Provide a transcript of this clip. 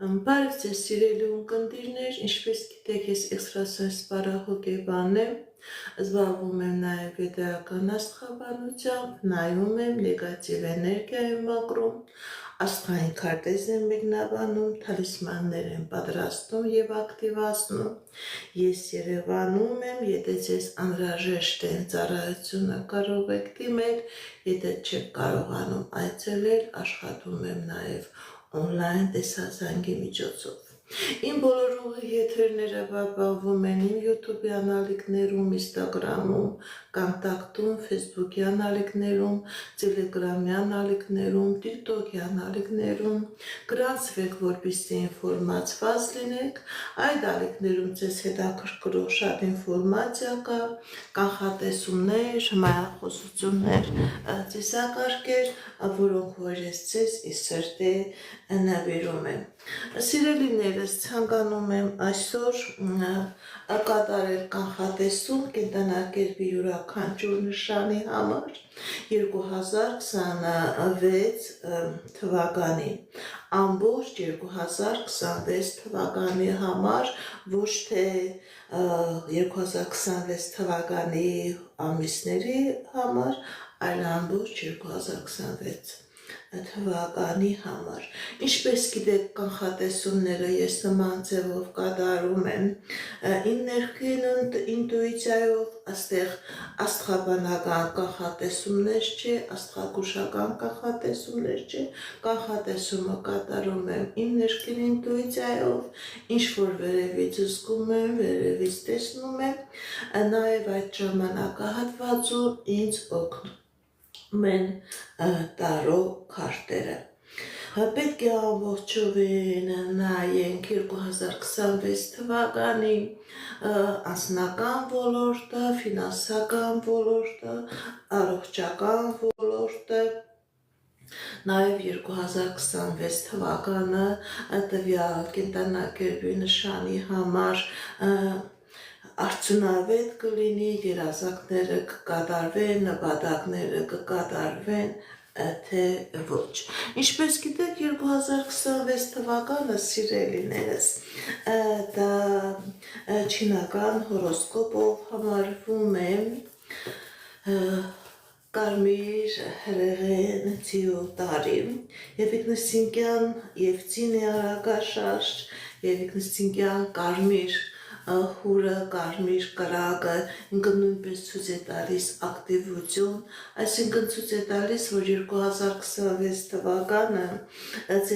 Բարև ձեզ սիրելի ունկնդիրներ, ինչպես գիտեք, ես էքստրասենս պարահոգեբան եմ, զբաղվում եմ նաև վեդայական աստղաբանությամբ, նայում եմ, նեգատիվ էներգիա եմ մակրում, աստղային քարտեզ եմ մեկնաբանում, թալիսմաններ եմ պատրաստում և ակտիվացնում, ես Երևանում եմ, եթե ձեզ անհրաժեշտ է ծառայությունը կարող եք դիմել, եթե չեք կարողանում այցելել, աշխատում եմ նաև on-line տեսազանգի միջոցով։ Իմ բոլոր ուղիղ եթերները պահպանվում են իմ YouTube-ի անալիքներում, Instagram-ում, Contact-ում, Facebook-ի անալիքներում, Telegram-ի անալիքներում, TikTok-ի անալիքներում։ Գրանցվեք, որպեսզի ինֆորմացված լինեք, այդ ալիքներում ձեզ հետաքրքրող շատ ինֆորմացիա կա, կանխատեսումներ, հմայախոսություններ, ծիսակարգեր, որոնք որ ես ձեզ ի սրտե նվիրում եմ։ Սիրելիներս, ցանկանում եմ այսօր կատարել կանխատեսում կենտրոնակերպի յուրաքանչյուր նշանի համար 2026 թվականին, ամբողջ 2026 թվականի համար, ոչ թե 2026 թվականի ամիսների համար, այլ ամբողջ 2026 թվականի համար։ Ինչպես գիտեք, կանխատեսումները ես նման ձևով կատարում եմ իմ ներքին ինտուիցիայով, այստեղ աստղաբանական կանխատեսումներ չէ, աստղագուշական կանխատեսումներ չէ, կանխատեսումը կատարում եմ իմ ներքին ինտուիցիայով, ինչ որ վերևից զգում եմ, վերևից տեսնում եմ, նաև այդ ժամանակահատվածում ինձ օգնում են տարո քարտերը։ Պետք է ամբողջովին նայենք 2026 թվականի անձնական ոլորտը, ֆինանսական ոլորտը, առողջական ոլորտը, նաև 2026 թվականը տվյալ կենտրոնակերպի նշանի համար արդյունավետ կլինի, երազանքները կկատարվեն, նպատակները կկատարվեն, թե ոչ։ Ինչպես գիտեք, 2026 թվականը, սիրելիներս, դա չինական հորոսկոպով համարվում է կարմիր հրեղեն ձիու տարի, և ինքնըստինքյան և ծինի արագաշարժ, և ինքնըստինքյան կարմիր հուրը, կարմիր կրակը, ինքը նույնպես ցույց է տալիս ակտիվություն, այսինքն ցույց է տալիս, որ 2026 թվականը